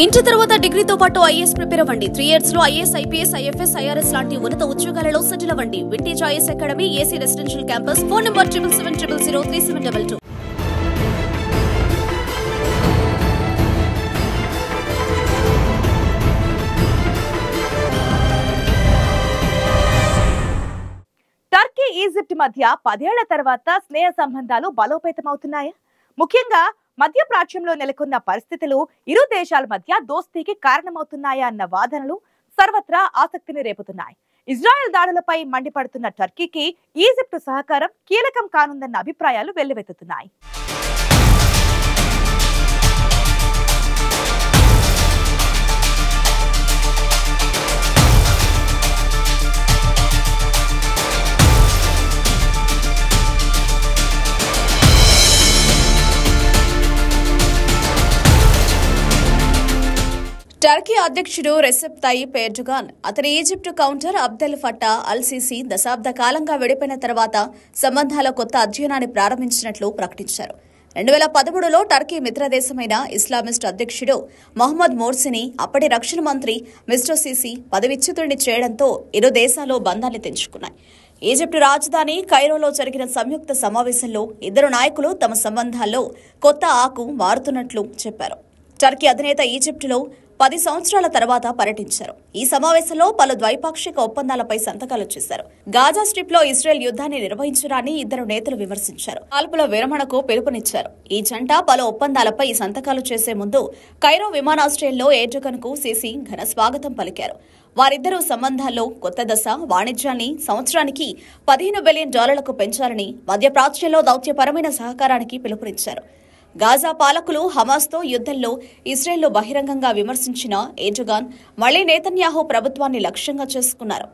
Inter తర్వాత డిగ్రీతో పాటు IAS prepare అవ్వండి. 3 years లో ఐఏఎస్, ఐపీఎస్, ఐఎఫ్ఎస్, ఐఆర్ఎస్ లాంటి ఉన్నత ఉద్యోగాలలో సెటిల్ అవ్వండి. Vintage IAS academy, AC residential campus. Phone number 7770033722. Turkey, Egypt మధ్య 10 ఏళ్ల తర్వాత స్నేహ సంబంధాలు బలోపేతమవుతున్నాయా? ముఖ్యంగా మధ్యప్రాచ్యంలో నెలకొన్న పరిస్థితులు ఇరు దేశాల మధ్య దోస్తీకి కారణమవుతున్నాయా అన్న వాదనలు సర్వత్రా ఆసక్తిని రేపుతున్నాయి. ఇజ్రాయెల్ దాడులపై మండిపడుతున్న టర్కీకి ఈజిప్ట్ సహకారం కీలకం కానుందన్న అభిప్రాయాలు వెల్లువెత్తుతున్నాయి. టర్కీ అధ్యక్షుడు రెసెప్ తయ్యిప్ ఎర్డోగాన్, అతని ఈజిప్టు కౌంటర్ అబ్దెల్ ఫట్టా అల్ సీసీ దశాబ్ద కాలంగా విడిపోయిన తర్వాత సంబంధాల కొత్త అధ్యయనాన్ని ప్రారంభించినట్లు ప్రకటించారు. 2013లో టర్కీ మిత్రదేశమైన ఇస్లామిస్ట్ అధ్యక్షుడు మొహమ్మద్ మోర్సీని అప్పటి రక్షణ మంత్రి మిస్టర్ సీసీ పదవిచ్యుతుడిని చేయడంతో ఇరు దేశాలు బంధాన్ని తెంచుకున్నాయి. ఈజిప్టు రాజధాని కైరోలో జరిగిన సంయుక్త సమావేశంలో ఇద్దరు నాయకులు తమ సంబంధాల్లో కొత్త ఆకు మారుతున్నట్లు చెప్పారు. టర్కీ అధినేత ఈజిప్టులో 10 సంవత్సరాల తర్వాత పర్యటించారు. ఈ సమావేశంలో పలు ద్వైపాక్షిక ఒప్పందాలపై సంతకాలు చేశారు. గాజా స్ట్రిప్ లో ఇజ్రాయెల్ యుద్ధాన్ని నిర్వహించడాన్ని ఇద్దరు నేతలు విమర్శించారు. కాల్పుల విరమణకు పిలుపునిచ్చారు. ఈ జంట పలు ఒప్పందాలపై సంతకాలు చేసే ముందు కైరో విమానాశ్రయంలో ఎర్డోగాన్ కు సీసీ ఘన స్వాగతం పలికారు. వారిద్దరూ సంబంధాల్లో కొత్త దశ, వాణిజ్యాన్ని సంవత్సరానికి $15 బిలియన్ పెంచాలని, మధ్యప్రాచ్యంలో దౌత్యపరమైన సహకారానికి పిలుపునిచ్చారు. గాజా పాలకులు హమాస్తో యుద్ధంలో ఇజ్రాయెల్ను బహిరంగంగా విమర్శించిన ఎర్డోగాన్ మళ్లీ నెతన్యాహు ప్రభుత్వాన్ని లక్ష్యంగా చేసుకున్నారు.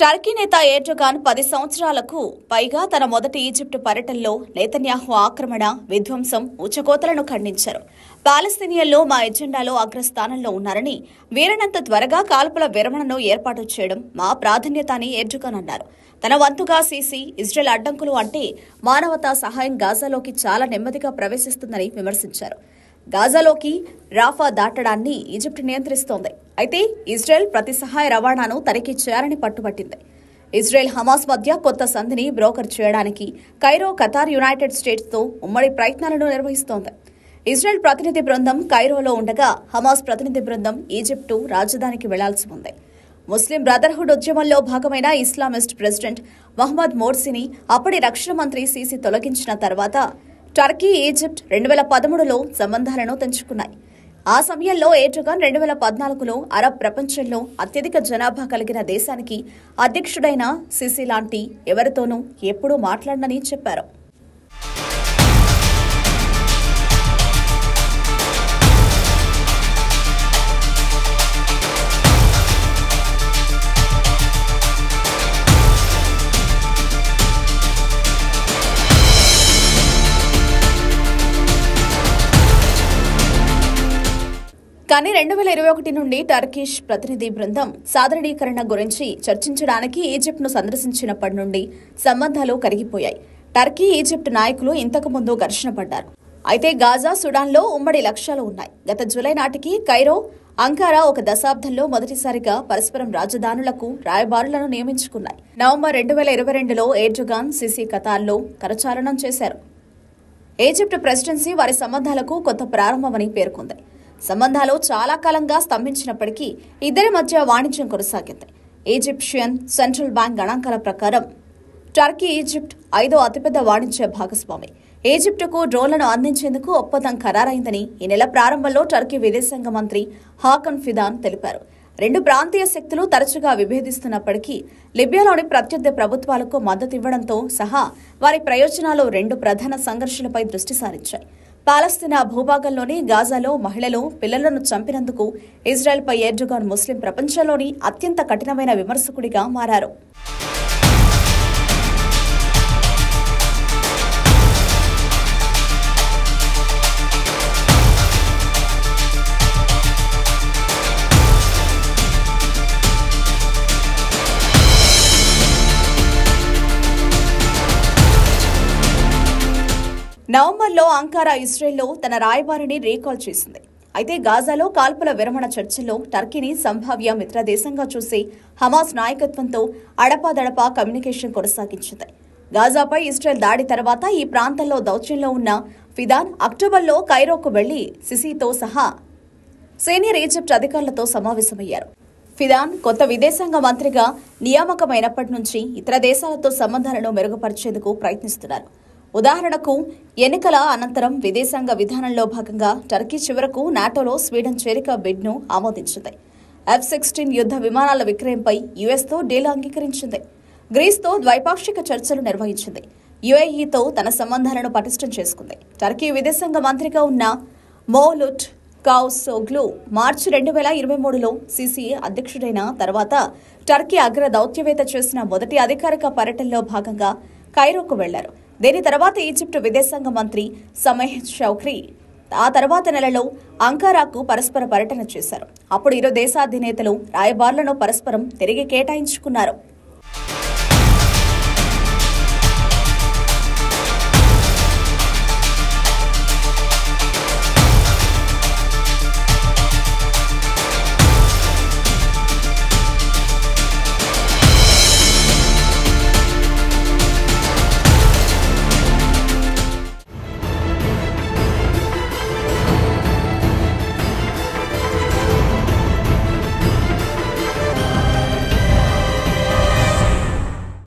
టర్కీ నేత ఎర్డోగాన్ 10 సంవత్సరాలకు పైగా తన మొదటి ఈజిప్టు పర్యటనలో నెతన్యాహు ఆక్రమణ, విధ్వంసం, ఊచకోతలను ఖండించారు. పాలస్తీనియన్లు మా ఎజెండాలో అగ్రస్థానంలో ఉన్నారని, వీలైనంత త్వరగా కాల్పుల విరమణను ఏర్పాటు చేయడం మా ప్రాధాన్యత అని ఎర్డోగాన్ అన్నారు. తన వంతుగా సీసీ ఇజ్రాయెల్ అడ్డంకులు అంటే మానవతా సహాయం గాజాలోకి చాలా నెమ్మదిగా ప్రవేశిస్తుందని విమర్శించారు. గాజాలోకి రాఫా దాటడాన్ని ఈజిప్ట్ నియంత్రిస్తోంది. అయితే ఇజ్రాయెల్ ప్రతి సహాయ రవాణాను తనిఖీ చేయాలని పట్టుబట్టింది. ఇజ్రాయెల్ హమాస్ మధ్య కొత్త సంధిని బ్రోకర్ చేయడానికి కైరో, ఖతార్, యునైటెడ్ స్టేట్స్తో ఉమ్మడి ప్రయత్నాలను నిర్వహిస్తోంది. ఇజ్రాయెల్ ప్రతినిధి బృందం కైరోలో ఉండగా హమాస్ ప్రతినిధి బృందం ఈజిప్టు రాజధానికి వెళ్లాల్సి ఉంది. ముస్లిం బ్రదర్హుడ్ ఉద్యమంలో భాగమైన ఇస్లామిస్ట్ ప్రెసిడెంట్ మొహమ్మద్ మోర్సీని అప్పటి రక్షణ మంత్రి సీసీ తొలగించిన తర్వాత టర్కీ, ఈజిప్ట్ 2013లో సంబంధాలను తెంచుకున్నాయి. ఆ సమయంలో ఎర్డోగాన్ 2014లో అరబ్ ప్రపంచంలో అత్యధిక జనాభా కలిగిన దేశానికి అధ్యక్షుడైన సీసీ లాంటి ఎవరితోనూ ఎప్పుడూ మాట్లాడనని చెప్పారు. కానీ 2021 నుండి టర్కిష్ ప్రతినిధి బృందం సాధారణీకరణ గురించి చర్చించడానికి ఈజిప్ట్ను సందర్శించినప్పటి నుండి సంబంధాలు కరిగిపోయాయి. టర్కీ, ఈజిప్ట్ నాయకులు ఇంతకుముందు ఘర్షణ పడ్డారు. అయితే గాజా, సుడాన్లో ఉమ్మడి లక్ష్యాలు ఉన్నాయి. గత జూలై నాటికి కైరో, అంకారా ఒక దశాబ్దంలో మొదటిసారిగా పరస్పరం రాజధానులకు రాయబారులను నియమించుకున్నాయి. నవంబర్ 2022లో ఎర్డోగాన్, సీసీ ఖతార్లో కరచాలనం చేశారు. ఈజిప్ట్ ప్రెసిడెన్సీ వారి సంబంధాలకు కొత్త ప్రారంభమని పేర్కొంది. సంబంధాలు చాలా కాలంగా స్తంభించినప్పటికీ ఇద్దరి మధ్య వాణిజ్యం కొనసాగింది. ఈజిప్షియన్ సెంట్రల్ బ్యాంక్ గణాంకాల ప్రకారం టర్కీ, ఈజిప్ట్ 5వ అతిపెద్ద వాణిజ్య భాగస్వామి. ఈజిప్టుకు డ్రోన్లను అందించేందుకు ఒప్పందం ఖరారైందని ఈ నెల ప్రారంభంలో టర్కీ విదేశాంగ మంత్రి హాకన్ ఫిదాన్ తెలిపారు. రెండు ప్రాంతీయ శక్తులు తరచుగా విభేదిస్తున్నప్పటికీ లిబియాలోని ప్రత్యర్థి ప్రభుత్వాలకు మద్దతివ్వడంతో సహా వారి ప్రయోజనాలు రెండు ప్రధాన సంఘర్షణలపై దృష్టి సారించాయి. పాలస్తీనా భూభాగంలోని గాజాలో మహిళలు, పిల్లలను చంపినందుకు ఇజ్రాయెల్పై ఎర్డోగాన్ ముస్లిం ప్రపంచంలోని అత్యంత కఠినమైన విమర్శకుడిగా మారారు. నవంబర్లో అంకారా ఇజ్రాయెల్లో తన రాయబారిని రీకాల్ చేసింది. అయితే గాజాలో కాల్పుల విరమణ చర్చల్లో టర్కీని సంభావ్య మిత్రదేశంగా చూసి హమాస్ నాయకత్వంతో అడపాదడపా కమ్యూనికేషన్ కొనసాగించింది. గాజాపై ఇజ్రాయెల్ దాడి తర్వాత ఈ ప్రాంతంలో దౌత్యంలో ఉన్న ఫిదాన్ అక్టోబర్లో కైరోకు వెళ్లి సిసితో సహా సీనియర్ ఈజిప్ట్ అధికారులతో సమావేశమయ్యారు. ఫిదాన్ కొత్త విదేశాంగ మంత్రిగా నియామకమైనప్పటి నుంచి ఇతర దేశాలతో సంబంధాలను మెరుగుపరిచేందుకు ప్రయత్నిస్తున్నారు. ఉదాహరణకు ఎన్నికల అనంతరం విదేశాంగ విధానంలో భాగంగా టర్కీ చివరకు నాటోలో స్వీడన్ చేరిక బిడ్ను ఆమోదించింది. F-16 యుద్ధ విమానాల విక్రయంపై యుఎస్తో డీల్ అంగీకరించింది. గ్రీస్తో ద్వైపాక్షిక చర్చలు నిర్వహించింది. యుఏఈతో తన సంబంధాలను పటిష్టం చేసుకుంది. టర్కీ విదేశాంగ మంత్రిగా ఉన్న మౌలుట్ కావ్సోగ్లు మార్చి 2023లో సిసి అధ్యక్షుడైన తర్వాత టర్కీ అగ్ర దౌత్యవేత్త చేసిన మొదటి అధికారిక పర్యటనలో భాగంగా కైరోకు వెళ్లారు. దీని తర్వాత ఈజిప్ట్ విదేశాంగ మంత్రి సమేహ్ షౌక్రీ ఆ తర్వాత నెలలో అంకారాకు పరస్పర పర్యటన చేశారు. అప్పుడు ఇరు దేశాధినేతలు రాయబారులను పరస్పరం తిరిగి కేటాయించుకున్నారు.